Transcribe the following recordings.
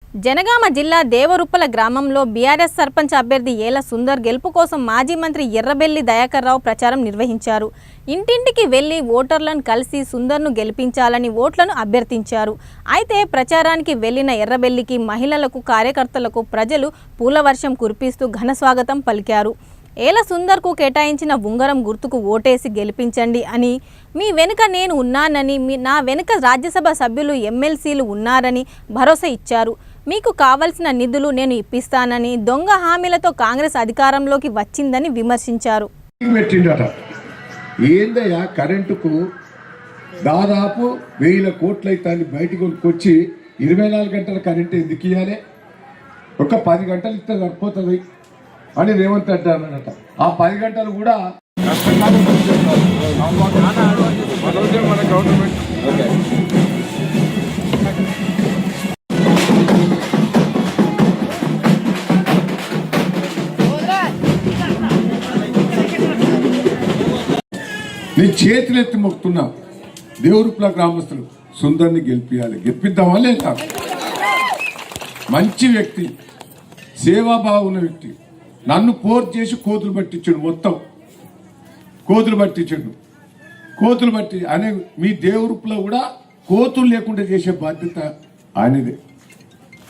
జనగామ జిల్లా దేవరుప్పల గ్రామంలో బీఆర్ఎస్ సర్పంచ్ అభ్యర్థి ఏల సుందర్ గెలుపు కోసం మాజీ మంత్రి ఎర్రబెల్లి దయాకర్ రావు ప్రచారం నిర్వహించారు. ఇంటింటికి వెళ్లి ఓటర్లను కలిసి సుందర్ను గెలిపించాలని ఓట్లను అభ్యర్థించారు. అయితే ప్రచారానికి వెళ్లిన ఎర్రబెల్లికి మహిళలకు, కార్యకర్తలకు ప్రజలు పూలవర్షం కురిపిస్తూ ఘన స్వాగతం పలికారు. ఏల సుందర్కు కేటాయించిన ఉంగరం గుర్తుకు ఓటేసి గెలిపించండి అని, మీ వెనుక నేను ఉన్నానని, నా వెనుక రాజ్యసభ సభ్యులు, ఎమ్మెల్సీలు ఉన్నారని భరోసా ఇచ్చారు. మీకు కావలసిన నిధులు నేను ఇప్పిస్తానని, దొంగ హామీలతో కాంగ్రెస్ అధికారంలోకి వచ్చిందని విమర్శించారు. ఏందయ్యా కరెంటుకు దాదాపు 1000 కోట్లు అయితే బయటకు వచ్చి 24 గంటల కరెంటు ఎందుకు ఇవ్వాలి? ఒక 10 గంటలు ఇస్తే సరిపోతుంది అని రేవంత్ అంటారనట. ఆ 10 గంటలు కూడా మన గవర్నమెంట్ నేను చేతులెత్తి మొక్కుతున్నా. దేవరుప్పల గ్రామస్తులు సుందర్ని గెలిపిద్దామా లేదా? మంచి వ్యక్తి, సేవాభావం ఉన్న వ్యక్తి. నన్ను ఫోర్స్ చేసి కోతులు పట్టించాడు, మొత్తం కోతులు పట్టి అనే మీ దేవరుప్పలో కూడా కోతులు లేకుండా చేసే బాధ్యత ఆయనదే.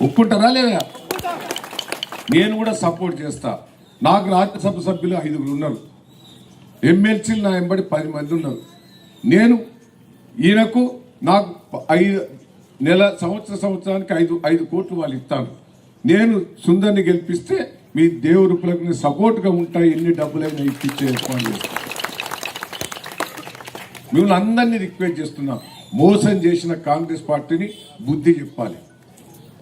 ఒప్పుకుంటారా లేదా? నేను కూడా సపోర్ట్ చేస్తా. నాకు రాజ్యసభ సభ్యులు 5 ఉన్నారు, ఎమ్మెల్సీలు నా వెంబడి 10 మంది ఉన్నారు. నేను ఈయనకు నాకు సంవత్సరానికి 5 కోట్లు వాళ్ళు ఇస్తాను. నేను సుందర్ని గెలిపిస్తే మీ దేవరుప్పలకు సపోర్ట్గా ఉంటాయి. ఎన్ని డబ్బులైనా ఇప్పించే ఏర్పాటు చేస్తాను. మిమ్మల్ని అందరినీ రిక్వెస్ట్ చేస్తున్నా, మోసం చేసిన కాంగ్రెస్ పార్టీని బుద్ధి చెప్పాలి.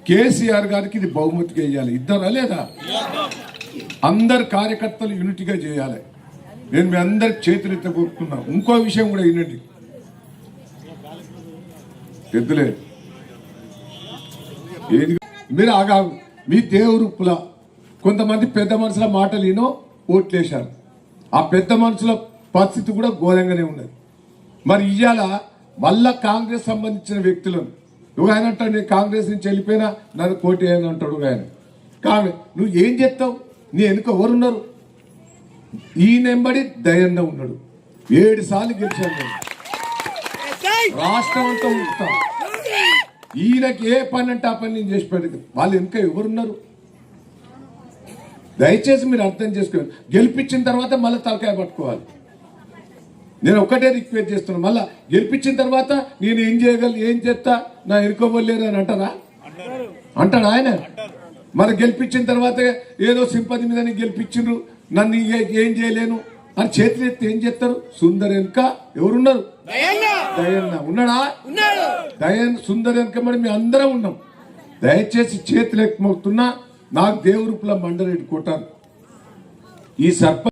కేసీఆర్ గారికి ఇది బహుమతిగా వేయాలి. ఇద్దరా లేదా? అందరు కార్యకర్తలు యూనిటీగా చేయాలి. నేను మీ అందరి చేతులెత్తి కోరుకున్నా. ఇంకో విషయం కూడా వినండి, ఎద్దులే ఏది మీరు ఆగా. మీ దేవరుప్పుల కొంతమంది పెద్ద మనుషుల మాటలు వినో ఓట్లేశారు. ఆ పెద్ద మనుషుల పరిస్థితి కూడా ఘోరంగానే ఉన్నది. మరి ఇవాళ మళ్ళా కాంగ్రెస్ సంబంధించిన వ్యక్తులను ఆయన అంటాడు, నేను కాంగ్రెస్ నుంచి వెళ్ళిపోయినా నన్ను కోటి అని అంటాడు ఆయన. కాంగ్రెస్ నువ్వు ఏం చెప్తావు? నీ వెనుక ఎవరున్నారు? ఈ నెంబడి దయన్న ఉన్నాడు, 7 సార్లు గెలిచాను. రాష్ట్రం అంతా ఉంటాం. ఈయనకి ఏ పని అంటే ఆ పని నేను చేసి పెడతాను. వాళ్ళు వెనుక ఎవరున్నారు? దయచేసి మీరు అర్థం చేసుకోవాలి. గెలిపించిన తర్వాత మళ్ళీ తలకాయ పట్టుకోవాలి. నేను ఒకటే రిక్వెస్ట్ చేస్తున్నాను, మళ్ళీ గెలిపించిన తర్వాత నేను ఏం చేస్తా, నా ఎరుకోవలేరు అని అంటాడు ఆయన. మరి గెలిపించిన తర్వాత ఏదో సింపతి మీద గెలిపించిండ్రు, నన్ను ఏం చేయలేను అని చేతులు ఎత్తి ఏం చేస్తారు? సుందర్ వెనుక ఎవరున్నారు? దయన్న ఉన్నాడా? సుందర్ వెనుక మరి మేము అందరం ఉన్నాం. దయచేసి చేతులు ఎత్తి మోగుతున్నా. నాకు దేవరుప్పల మండరెడ్డి కోటారు ఈ సర్పంచ్